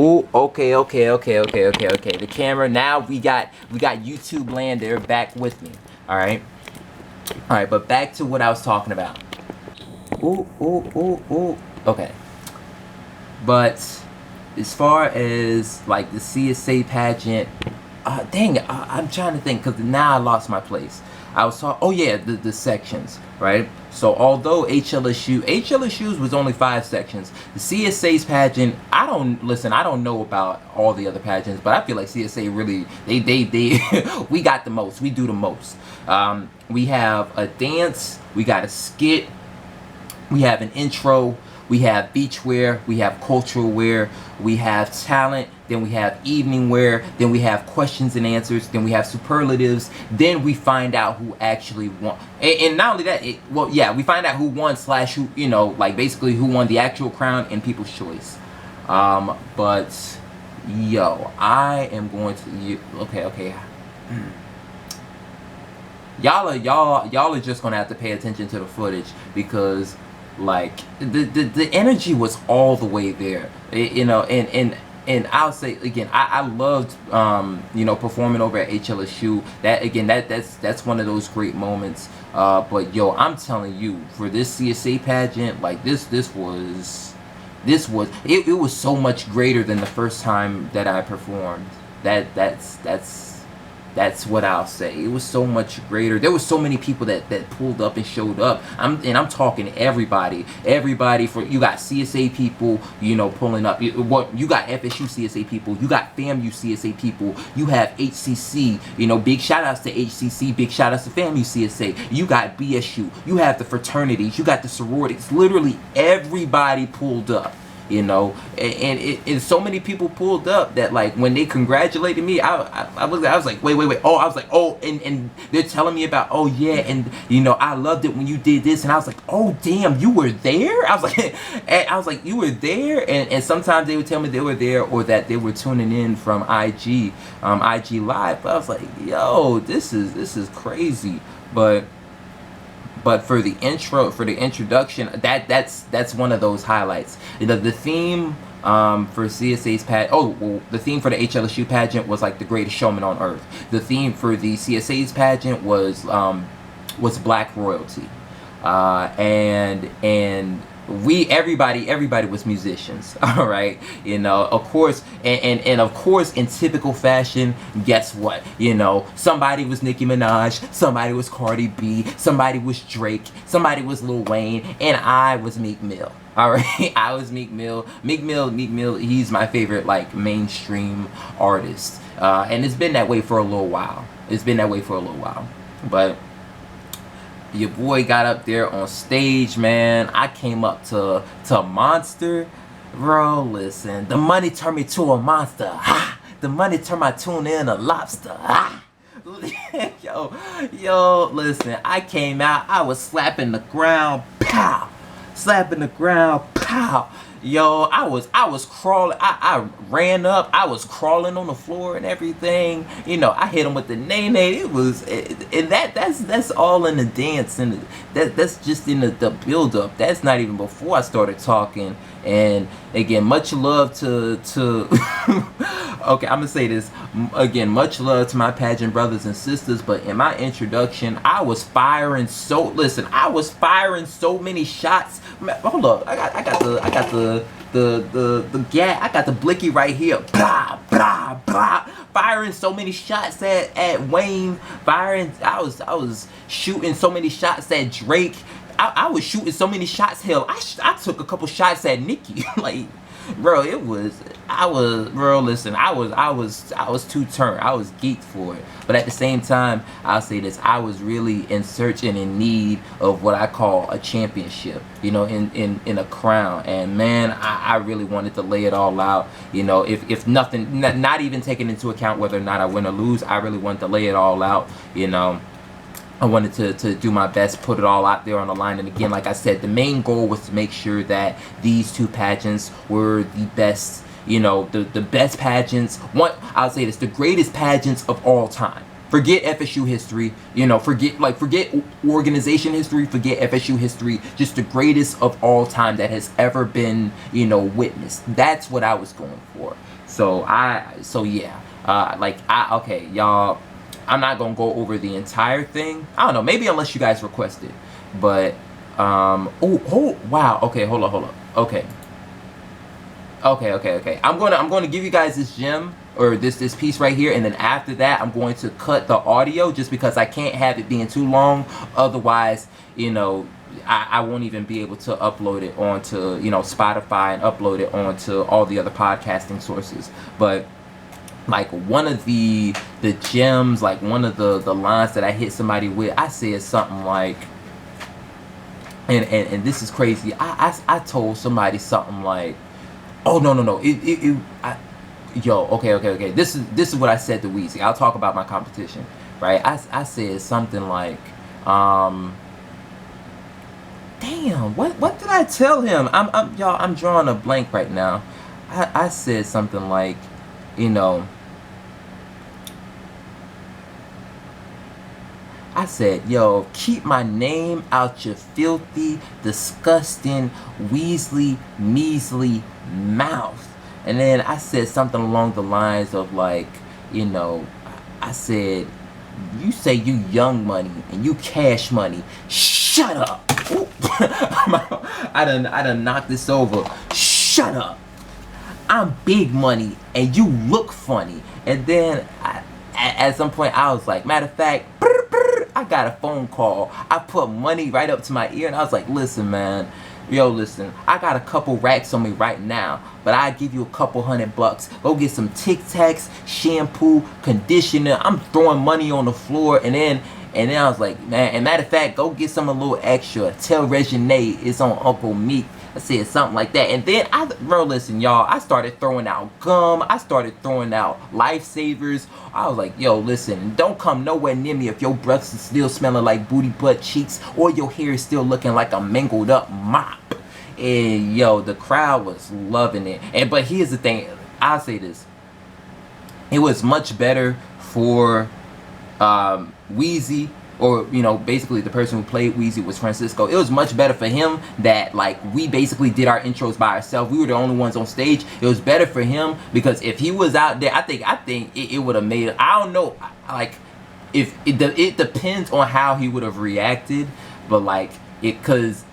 Oh, okay. The camera. Now we got YouTube land there back with me. All right. All right. But back to what I was talking about. Ooh. Okay. But as far as like the CSA pageant, dang it, I'm trying to think because now I lost my place. I was talking. Oh yeah, the sections, right? So although HLSU's was only 5 sections, the CSA's pageant, I don't know about all the other pageants, but I feel like CSA really they we got the most. We do the most. We have a dance, we got a skit, we have an intro, we have beachwear, we have cultural wear, we have talent, then we have evening wear, then we have questions and answers, then we have superlatives, then we find out who actually won. And not only that, we find out who won slash who, like basically who won the actual crown and People's Choice. But yo, I am going to okay. Y'all are just gonna have to pay attention to the footage because like the energy was all the way there, and I'll say again, I loved performing over at HLSU. That's one of those great moments. But yo, I'm telling you, for this CSA pageant, like this was it was so much greater than the first time that I performed. That's what I'll say. It was so much greater. There were so many people that pulled up and showed up. I'm talking everybody. For you got CSA people, pulling up. You got FSU CSA people. You got FAMU CSA people. You have HCC. Big shout outs to HCC. Big shout outs to FAMU CSA. You got BSU. You have the fraternities. You got the sororities. Literally everybody pulled up. And so many people pulled up that like when they congratulated me, I was like wait, and they're telling me about, oh yeah, and I loved it when you did this, and I was like, oh damn, you were there. I was like you were there, and sometimes they would tell me they were there or that they were tuning in from IG Live, but I was like, yo, this is crazy. But for the introduction, that's one of those highlights. The theme for CSA's the theme for the HLSU pageant was like the greatest showman on earth. The theme for the CSA's pageant was Black royalty, and everybody was musicians. All right, of course, and of course, in typical fashion, guess what, somebody was Nicki Minaj, somebody was Cardi B, somebody was Drake, somebody was Lil Wayne, and I was Meek Mill. All right, I was Meek Mill. Meek Mill, he's my favorite like mainstream artist, and it's been that way for a little while. But your boy got up there on stage, man. I came up to Monster. Bro, listen. The money turned me to a monster. Ha! The money turned my tuna into a lobster. Ha! Yo, listen. I came out. I was slapping the ground. Pow! Slapping the ground. Pow! Yo, I was crawling. I ran up. I was crawling on the floor and everything. I hit him with the nay. It was, and that's all in the dance, and that's just in the build up. That's not even before I started talking. And again, much love to okay, I'm gonna say this again. Much love to my pageant brothers and sisters. But in my introduction, I was firing so many shots. Hold up, I got the gat. I got the blicky right here. Blah blah blah. Firing so many shots at Wayne. I was shooting so many shots at Drake. I was shooting so many shots. Hell, I took a couple shots at Nicki. Like, bro, listen, I was too turned. I was geeked for it. But at the same time, I'll say this, I was really in search and in need of what I call a championship, in a crown. And man, I really wanted to lay it all out. If nothing, not even taking into account whether or not I win or lose, I really wanted to lay it all out. I wanted to do my best, put it all out there on the line. And again, like I said, the main goal was to make sure that these two pageants were the best, the best pageants. I'll say this, the greatest pageants of all time. Forget FSU history, forget organization history, forget FSU history, just the greatest of all time that has ever been, witnessed. That's what I was going for. Okay, y'all, I'm not going to go over the entire thing. I don't know, maybe unless you guys request it. But, wow, okay, hold on, okay. Okay. I'm going to give you guys this gem, or this piece right here, and then after that I'm going to cut the audio just because I can't have it being too long. Otherwise, I won't even be able to upload it onto, Spotify and upload it onto all the other podcasting sources. But like one of the gems, like one of the lines that I hit somebody with, I said something like, and this is crazy. I told somebody something like, oh no, okay. This is what I said to Weezy. I'll talk about my competition, right? I said something like, damn, what did I tell him? I'm drawing a blank right now. I said something like, I said, yo, keep my name out your filthy, disgusting, Weasley, measly mouth. And then I said something along the lines of like, I said, you say you young money and you cash money. Shut up. I done knocked this over. Shut up. I'm big money and you look funny. And then at some point I was like, matter of fact, I got a phone call. I put money right up to my ear and I was like, listen, man. Listen, I got a couple racks on me right now, but I give you a couple $100. Go get some Tic Tacs, shampoo, conditioner. I'm throwing money on the floor, and then I was like, man, and matter of fact, go get some a little extra. Tell Regine it's on Uncle Meek. I said something like that, and then listen, y'all, I started throwing out gum. I started throwing out lifesavers. I was like, yo, listen, don't come nowhere near me if your breath is still smelling like booty butt cheeks or your hair is still looking like a mangled up mop. And yo, the crowd was loving it. But here's the thing, I'll say this. It was much better for Weezy, or basically the person who played Weezy was Francisco. It was much better for him that like we basically did our intros by ourselves. We were the only ones on stage. It was better for him because if he was out there, I think it would have made, I don't know, like if it depends on how he would have reacted, but like because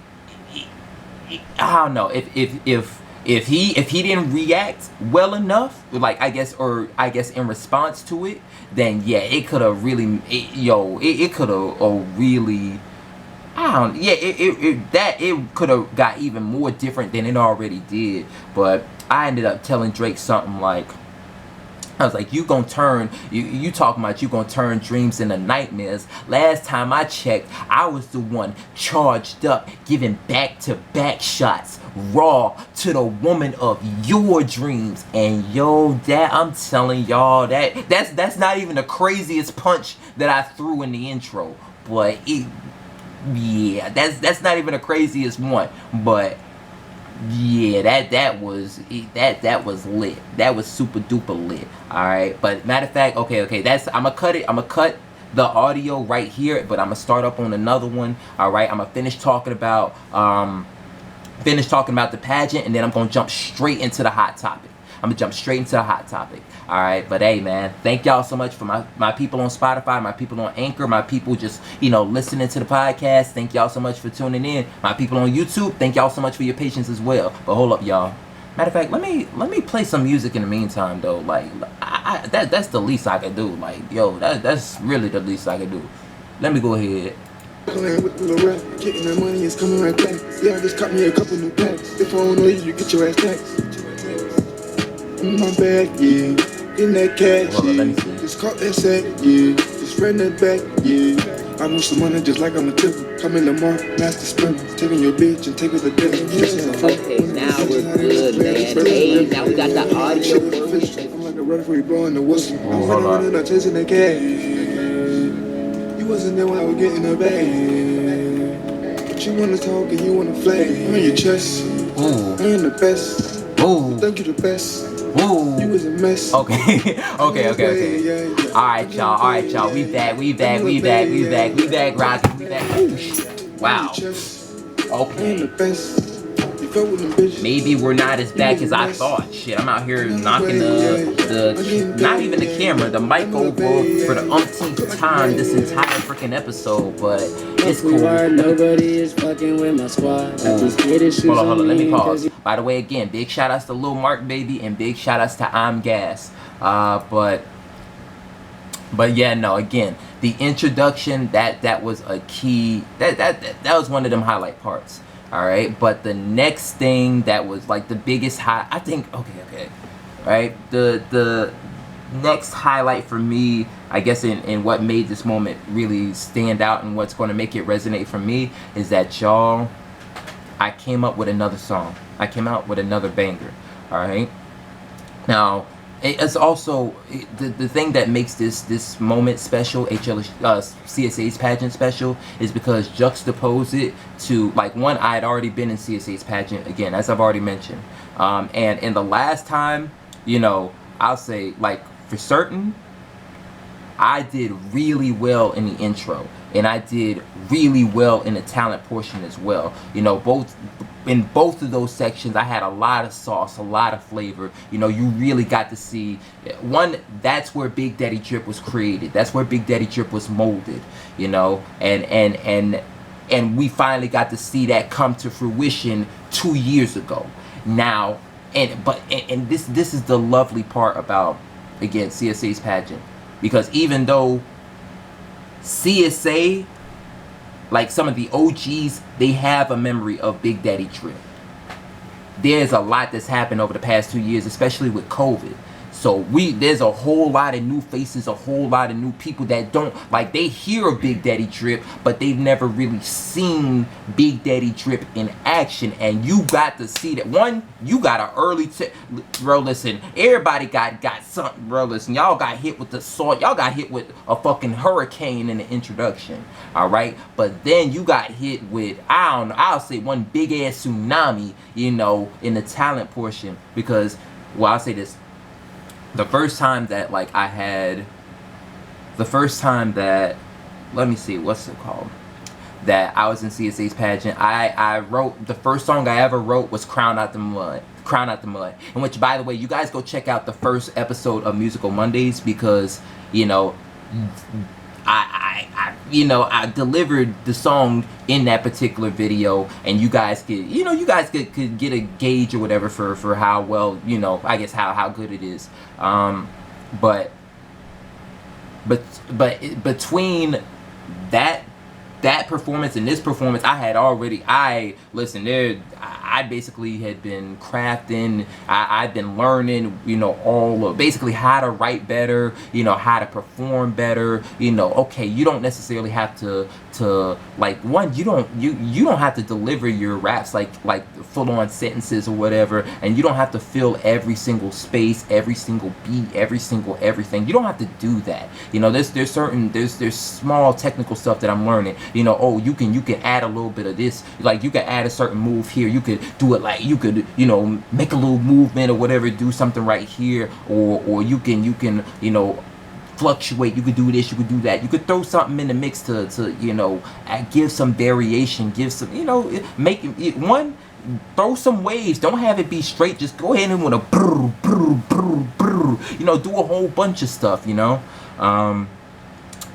I don't know if he didn't react well enough, like I guess in response to it, then yeah, it could have really, it could have really, it could have got even more different than it already did. But I ended up telling Drake something like, I was like, you talking about you gonna turn dreams into nightmares. Last time I checked, I was the one charged up, giving back-to-back shots, raw to the woman of your dreams. And that I'm telling y'all, that's not even the craziest punch that I threw in the intro. But that's not even the craziest one. But yeah, that was lit. That was super duper lit. Alright, but matter of fact, okay, I'm gonna cut the audio right here, but I'm gonna start up on another one. Alright, I'm gonna finish talking about the pageant, and then I'm gonna jump straight into the hot topic. Alright, but hey man, thank y'all so much for my people on Spotify, my people on Anchor, my people just listening to the podcast. Thank y'all so much for tuning in. My people on YouTube, thank y'all so much for your patience as well. But hold up, y'all. Matter of fact, let me play some music in the meantime though. Like that's the least I could do. Like that's really the least I could do. Let me go ahead. Playing with the little rap, getting that money is coming right back. Yeah, just cut me a couple new packs. If I don't know you get your ass taxed. In my bag, yeah. In that cash, yeah. Just caught that sack, yeah. Just ran that back, yeah. I want some money just like I'm a tipper. Come in Lamar, master sprint. Taking your bitch and take her to dinner. Okay, now we're good, man. Hey, now we got the audio. I'm like a referee blowing the whistle. I'm running, not chasing that cash. You wasn't there when I was getting the bag. But you wanna talk and you wanna flag. I'm in your chest. I am the best. I think you the best. Ooh. You was a mess. Okay. Okay. Alright, y'all. We back, rocking, we back. Ooh, shit. Wow. Okay. Maybe we're not as back as I thought. Shit, I'm out here knocking not even the camera, the mic over for the umpteenth time this entire freaking episode, but it's cool. Nobody is fucking with my squad. Hold on, let me pause. By the way, again, big shout outs to Lil Mark Baby and big shout outs to I'm Gas. But yeah, no, again, the introduction, that was a key, that was one of them highlight parts. Alright, but the next thing that was like the biggest I think, okay, right, the next highlight for me, I guess in what made this moment really stand out and what's going to make it resonate for me is that, y'all, I came up with another song. I came out with another banger. Alright, now it's also the thing that makes this moment special, CSA's pageant special, is because juxtapose it to, like, one, I had already been in CSA's pageant, again, as I've already mentioned, and in the last time, you know, I'll say, like, for certain, I did really well in the intro, and I did really well in the talent portion as well. You know, in both of those sections, I had a lot of sauce, a lot of flavor. You know, you really got to see, one, that's where Big Daddy Drip was created. That's where Big Daddy Drip was molded, you know, and we finally got to see that come to fruition 2 years ago. Now, and this is the lovely part about, again, CSA's pageant. Because even though CSA, like some of the OGs, they have a memory of Big Daddy Drip, there's a lot that's happened over the past 2 years, especially with COVID. So there's a whole lot of new faces, a whole lot of new people that don't, like, they hear of Big Daddy Drip, but they've never really seen Big Daddy Drip in action. And you got to see that. One, you got an early bro, listen, everybody got something, bro, listen, y'all got hit with the salt, y'all got hit with a fucking hurricane in the introduction, alright? But then you got hit with, I don't know, I'll say one big ass tsunami, you know, in the talent portion. Because, well, I'll say this, the first time that, like, let me see, what's it called, that I was in CSA's pageant, I wrote, the first song I ever wrote was Crown Out the Mud, in which, by the way, you guys go check out the first episode of Musical Mondays, because, you know, I delivered the song in that particular video, and you guys could, could get a gauge or whatever for how well, you know, I guess how good it is. But between that performance and this performance, I basically had been crafting, I've been learning, you know, all of basically how to write better, you know, how to perform better, you know. Okay, you don't necessarily have to like, one, you don't have to deliver your raps like full-on sentences or whatever, and you don't have to fill every single space, every single beat, everything. You don't have to do that. You know, there's small technical stuff that I'm learning. You know, oh, you can add a little bit of this, like you can add a certain move here, you could do it, like you could, you know, make a little movement or whatever, do something right here, or you can you know, fluctuate, you could do this, you could do that, you could throw something in the mix to you know, give some variation, give some, you know, make it, one, throw some waves, don't have it be straight, just go ahead and with a brr, brr, brr, brr, you know, do a whole bunch of stuff, you know.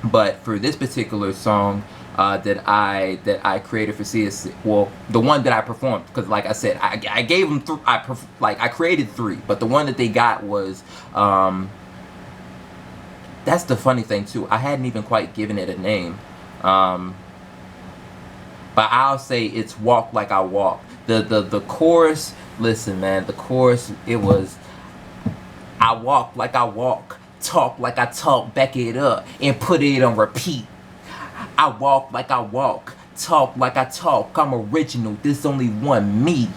But for this particular song that I created for CS, well, the one that I performed, because like I said, I gave them I created 3, but the one that they got was that's the funny thing too, I hadn't even quite given it a name, but I'll say it's Walk Like I Walk. The chorus, listen, man, the chorus, it was, I walk like I walk, talk like I talk, back it up and put it on repeat. I walk like I walk, talk like I talk, I'm original, there's only one me.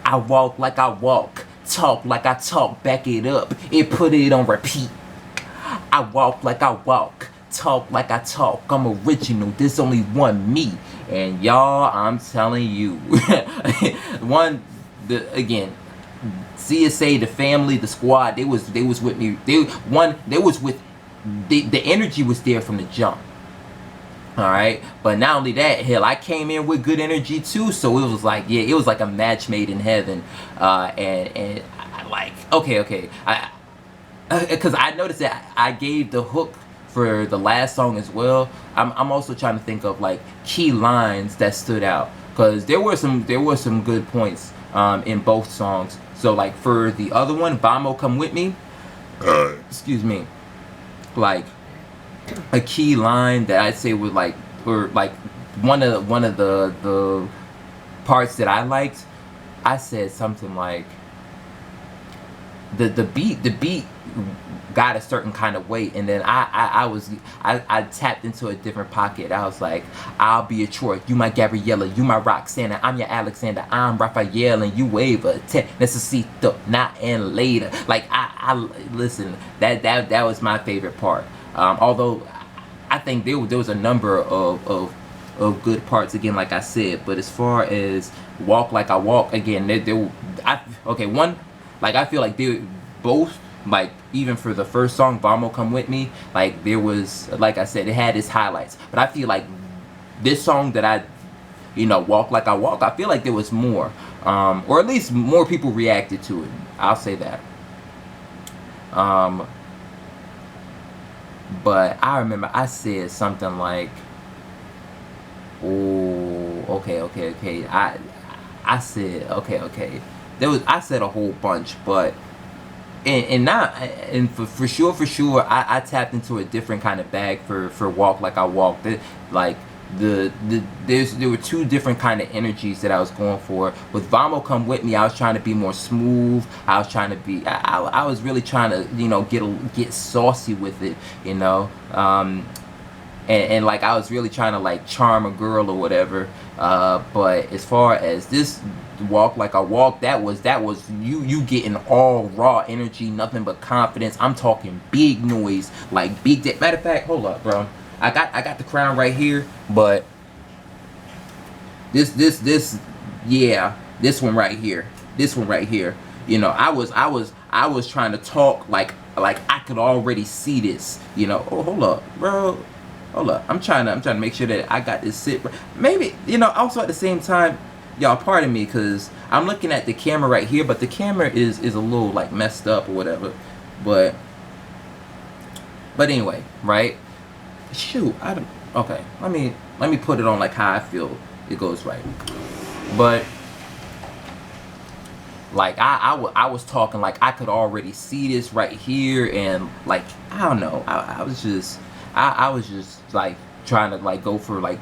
I walk like I walk, talk like I talk, back it up and put it on repeat. I walk like I walk, talk like I talk, I'm original, there's only one me. And y'all, I'm telling you, again, CSA, the family, the squad, they was with me. The energy was there from the jump. Alright, but not only that, hell, I came in with good energy too, so it was like, yeah, it was like a match made in heaven. And I, like, okay, because I noticed that I gave the hook for the last song as well. I'm also trying to think of like key lines that stood out, because there were some good points in both songs. So like for the other one, Vamo Come With Me, excuse me, like a key line that I'd say was like, or like one of the parts that I liked, I said something like the beat got a certain kind of weight, and then I tapped into a different pocket. I was like, I'll be a Troy, you my Gabriella, you my Roxana, I'm your Alexander, I'm Raphael, and you Ava, necesito, not and later. Like I listen, that was my favorite part. Although I think there was a number of good parts again, like I said. But as far as Walk Like I Walk, again, one, like I feel like they both, like even for the first song, Vamo Come With Me, like there was, like I said, it had its highlights. But I feel like this song that Walk Like I Walk, I feel like there was more, or at least more people reacted to it. I'll say that. But I remember I said something like, oh, okay. I said, okay. I said a whole bunch, but for sure, I tapped into a different kind of bag for Walk Like I Walk. Like there were two different kind of energies that I was going for. With Vamo Come With Me, I was trying to be more smooth. I was trying to be, I was really trying to get saucy with it, and like I was really trying to like charm a girl or whatever. But as far as this Walk Like I Walk, that was you getting all raw energy, nothing but confidence. I'm talking big noise, like big. Matter of fact, hold up, bro. I got the crown right here, but this one right here, I was trying to talk like I could already see this, Oh, hold up, bro. Hold up. I'm trying to make sure that I got this sit. Maybe, also at the same time, y'all pardon me, because I'm looking at the camera right here, but the camera is a little like messed up or whatever. But anyway, right? Shoot, okay. Let me put it on like how I feel it goes right. But like I was talking like I could already see this right here, and like I don't know, I was just like trying to like go for, like,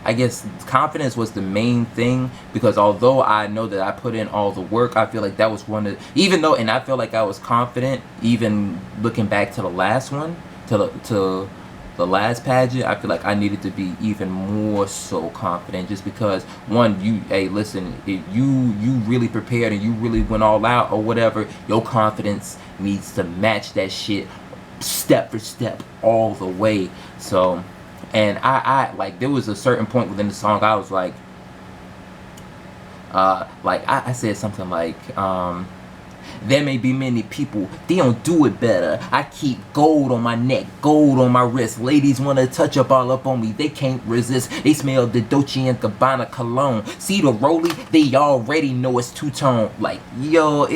I guess confidence was the main thing, because although I know that I put in all the work, I feel like that was one of, even though, and I feel like I was confident even looking back to the last one, to the last pageant, I feel like I needed to be even more so confident, just because one, listen, if you really prepared and you really went all out or whatever, your confidence needs to match that shit step for step all the way. So, and I like, there was a certain point within the song I was like I said something like there may be many people, they don't do it better. I keep gold on my neck, gold on my wrist. Ladies want to touch up all up on me, they can't resist. They smell the Dolce & Gabbana cologne. See the Rollie, they already know it's two-tone. Like, yo,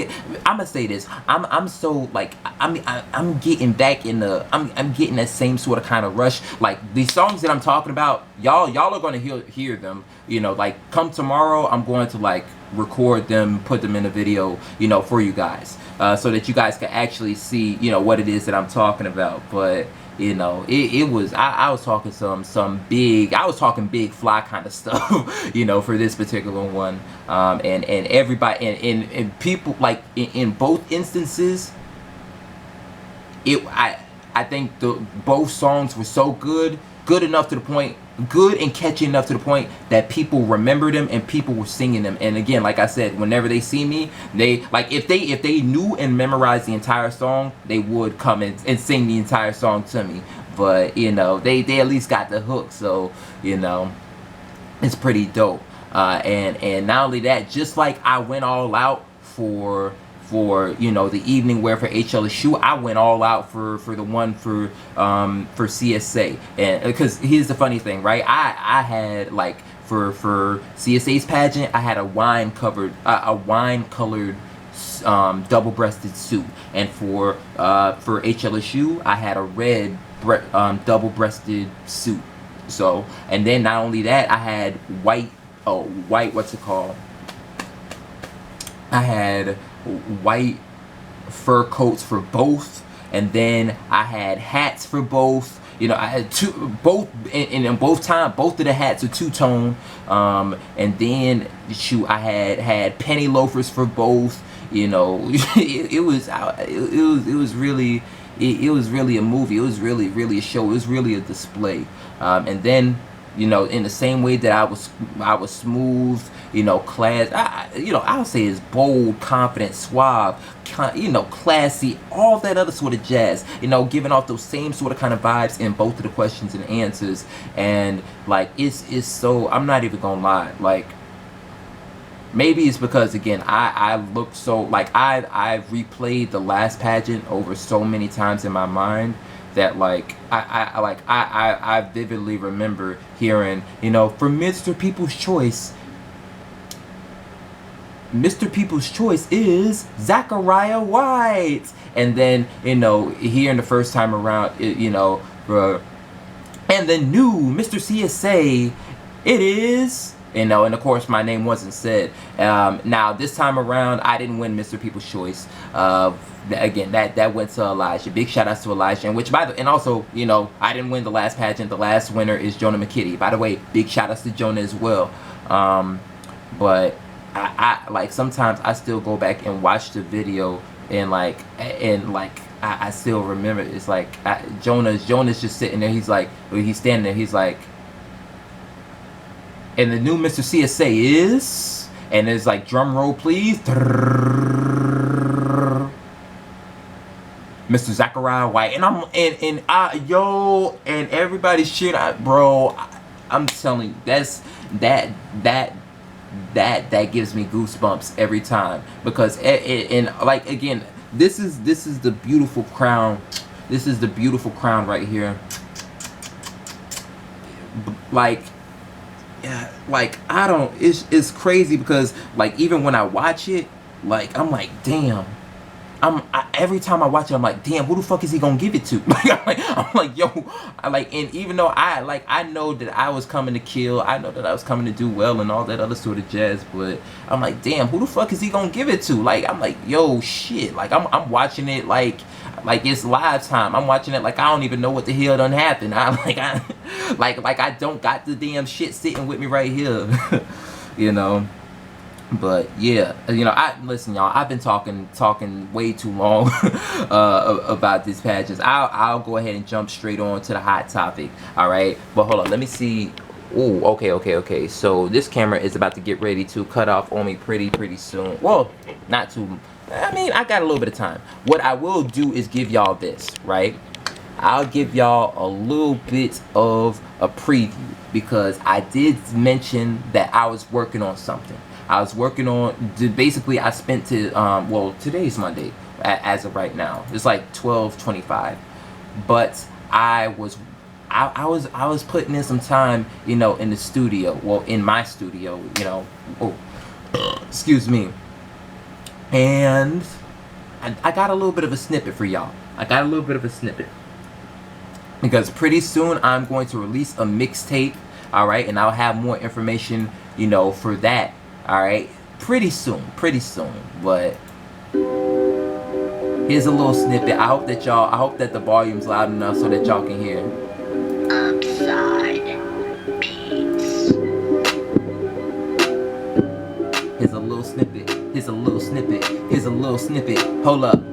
I'ma say this. I'm so, like, I'm getting back in the, I'm getting that same sort of kind of rush. Like, these songs that I'm talking about, y'all are going to hear them. Like, come tomorrow, I'm going to, like, record them, put them in a video, for you guys, so that you guys can actually see, what it is that I'm talking about. But it was, I was talking some big, I was talking big fly kind of stuff, for this particular one, and everybody, and people, like, in both instances, I think both songs were so good enough to the point, good and catchy enough to the point that people remembered them and people were singing them. And again, like I said, whenever they see me, they, like, if they knew and memorized the entire song, they would come and sing the entire song to me. But they at least got the hook, so it's pretty dope. And not only that, just like I went all out for for you know the evening wear for HLSU, I went all out for the one for CSA. And because here's the funny thing, right? I had like for CSA's pageant, I had a wine colored double-breasted suit, and for HLSU I had a red double-breasted suit. So, and then not only that, I had white what's it called? I had white fur coats for both, and then I had hats for both. You know, I had both in both times. Both of the hats are two-tone, and then shoot, I had penny loafers for both. You know, it was really a movie. It was really a show. It was really a display. And then, you know, in the same way that I was smooth, you know, class, I'll say is bold, confident, suave, you know, classy, all that other sort of jazz, you know, giving off those same sort of kind of vibes in both of the questions and answers. And like it's so, I'm not even gonna lie, like maybe it's because again I look so like I've replayed the last pageant over so many times in my mind that like I vividly remember hearing, you know, for Mr. People's Choice is Zachariah White, and then you know hearing the first time around, you know, and the new Mr. CSA, it is. You know, and of course my name wasn't said. Now this time around I didn't win Mr. People's Choice. Again, that went to Elijah. Big shout outs to Elijah, and and also, you know, I didn't win the last pageant. The last winner is Jonah McKitty. By the way, big shout outs to Jonah as well. But I like sometimes I still go back and watch the video and I still remember. It's like Jonah's just sitting there. He's standing there. He's like, and the new Mr. CSA is, and it's like drum roll please, Mr. Zachariah White, and and everybody's cheering, bro. I'm telling you, that gives me goosebumps every time, because and like again, this is the beautiful crown. This is the beautiful crown right here. Like I don't, it's crazy because like even when I watch it, like I'm like, damn, every time I watch it I'm like, damn, who the fuck is he gonna give it to? I'm like yo, and even though I know that I was coming to kill, I know that I was coming to do well and all that other sort of jazz, but I'm like, damn, who the fuck is he gonna give it to? Like I'm like, yo, shit, like I'm watching it like it's live time. I'm watching it like I don't even know what the hell done happened. I don't got the damn shit sitting with me right here. You know. But yeah, you know, listen, y'all, I've been talking way too long about these pageants. I'll go ahead and jump straight on to the hot topic. All right, but hold on, let me see. Ooh, okay. So this camera is about to get ready to cut off on me pretty soon. Well, not too. I mean, I got a little bit of time. What I will do is give y'all this, right? I'll give y'all a little bit of a preview, because I did mention that I was working on something. I was working on, basically I spent well, today's Monday as of right now. It's like 12:25, but I was putting in some time, you know, in the studio, well, in my studio, you know, excuse me. And I got a little bit of a snippet for y'all. Because pretty soon I'm going to release a mixtape, all right? And I'll have more information, you know, for that, all right? Pretty soon. But here's a little snippet. I hope that the volume's loud enough so that y'all can hear. Upside Beats. Here's a little snippet. Hold up.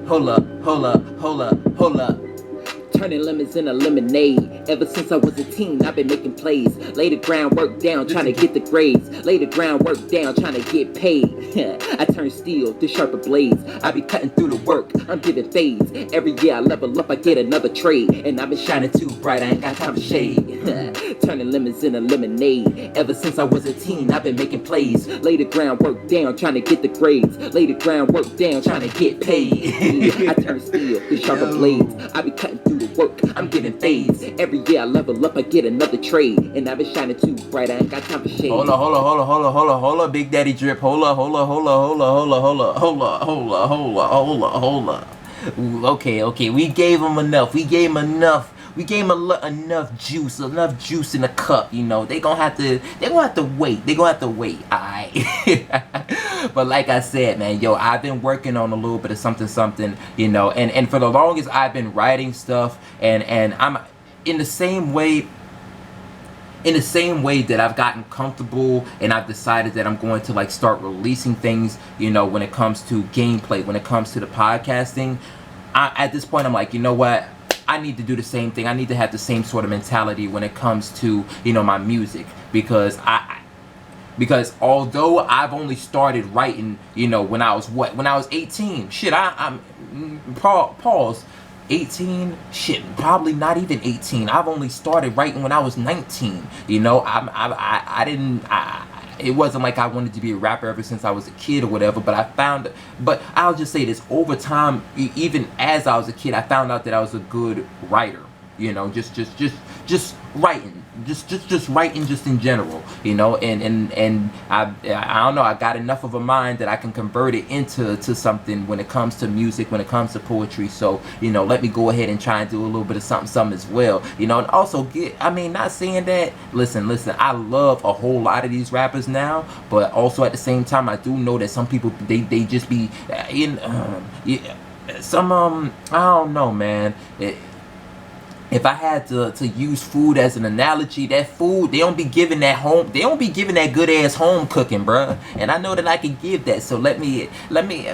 Turning lemons into lemonade. Ever since I was a teen, I've been making plays. Lay the groundwork down, trying to get the grades. Lay the groundwork down, trying to get paid. I turn steel to sharper blades. I be cutting through the work, I'm giving fades. Every year I level up, I get another trade. And I've been shining too bright, I ain't got time for shade. Turning lemons into lemonade. Ever since I was a teen, I've been making plays. Lay the groundwork down, trying to get the grades. Lay the groundwork down, trying to get paid. I turn steel to sharper blades. I be cutting through the work, I'm giving fades. Every year I level up, I get another trade. And I've been shining too bright, I ain't got time for shade. Hold up, Big Daddy Drip. Hold up. Okay. We gave him enough. We gave him enough juice in the cup. You know, they gonna have to wait. Alright. But like I said, man, yo, I've been working on a little bit of something, you know, and for the longest I've been writing stuff, and I'm in the same way that I've gotten comfortable and I've decided that I'm going to like start releasing things, you know, when it comes to gameplay, when it comes to the podcasting. At this point I'm like, you know what, I need to do the same thing. I need to have the same sort of mentality when it comes to, you know, my music, because although I've only started writing, you know, when I was 18. Shit, I'm pause. 18, shit, probably not even 18. I've only started writing when I was 19. You know, it wasn't like I wanted to be a rapper ever since I was a kid or whatever, but I'll just say this, over time, even as I was a kid, I found out that I was a good writer. You know, just writing, just writing, just in general, you know, and I don't know, I got enough of a mind that I can convert it into something when it comes to music, when it comes to poetry. So, you know, let me go ahead and try and do a little bit of something as well, you know, and also not saying that, listen, I love a whole lot of these rappers now, but also at the same time, I do know that some people, they just be I don't know, man. If I had to use food as an analogy, that food, they don't be giving that good ass home cooking, bruh. And I know that I can give that. So let me,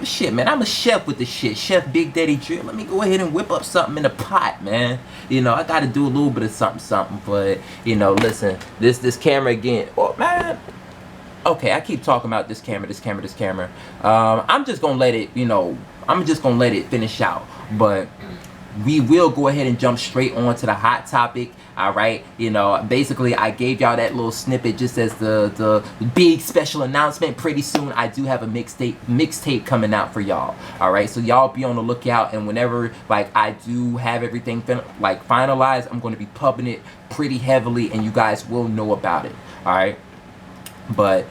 shit, man, I'm a chef with the shit. Chef Big Daddy Drip. Let me go ahead and whip up something in a pot, man. You know, I gotta do a little bit of something. But, you know, listen, this camera again. Oh, man. Okay, I keep talking about this camera. I'm just gonna let it, you know, finish out. But we will go ahead and jump straight on to the hot topic. All right, you know, basically I gave y'all that little snippet just as the big special announcement. Pretty soon I do have a mixtape coming out for y'all. All right, so y'all be on the lookout, and whenever like I do have everything finalized, I'm going to be pubbing it pretty heavily, and you guys will know about it. All right, but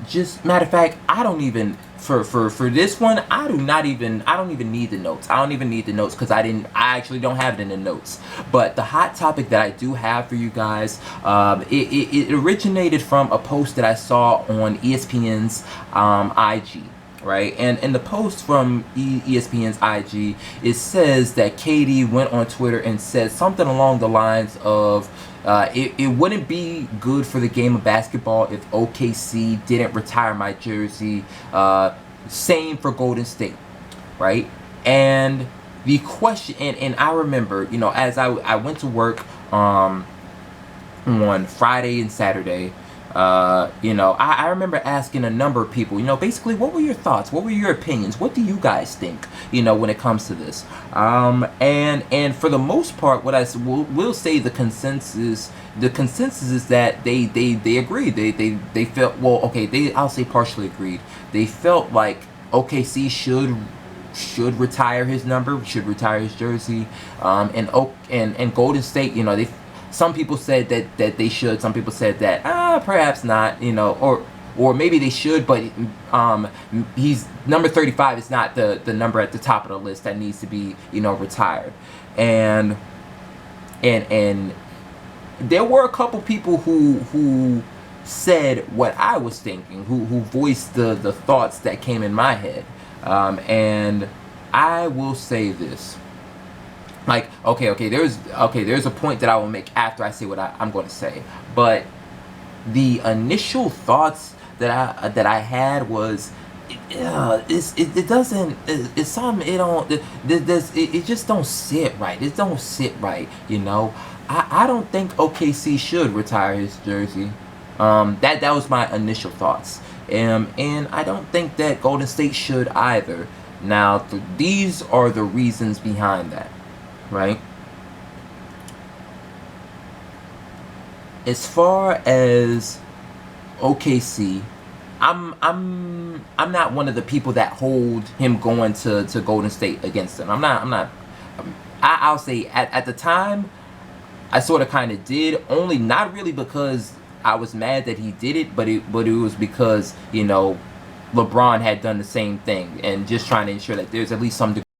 just matter of fact, I don't even for this one, I don't even need the notes. I don't even need the notes because I actually don't have it in the notes. But the hot topic that I do have for you guys, it originated from a post that I saw on ESPN's IG. Right, and in the post from ESPN's IG, it says that KD went on Twitter and said something along the lines of, it wouldn't be good for the game of basketball if OKC didn't retire my jersey. Same for Golden State, right? And the question, and I remember, you know, as I went to work on Friday and Saturday, you know, I remember asking a number of people, you know, basically, what were your thoughts? What were your opinions? What do you guys think, you know, when it comes to this? And for the most part, what I will say, the consensus is that they agreed. They felt, well, okay, I'll say partially agreed. They felt like OKC should retire his number, should retire his jersey, and Golden State, you know, some people said that they should. Some people said that perhaps not, you know, or maybe they should, but he's number 35 is not the number at the top of the list that needs to be, you know, retired. And there were a couple people who said what I was thinking, who voiced the thoughts that came in my head. And I will say this. Like, okay, there's a point that I will make after I say what I'm going to say. But the initial thoughts that I had was, it just don't sit right. It don't sit right, you know. I don't think OKC should retire his jersey. That was my initial thoughts. And I don't think that Golden State should either. Now, these are the reasons behind that, right? As far as OKC, I'm not one of the people that hold him going to Golden State against them. I'll say at the time I sort of kind of did, only not really because I was mad that he did it, but it was because, you know, LeBron had done the same thing and just trying to ensure that there's at least some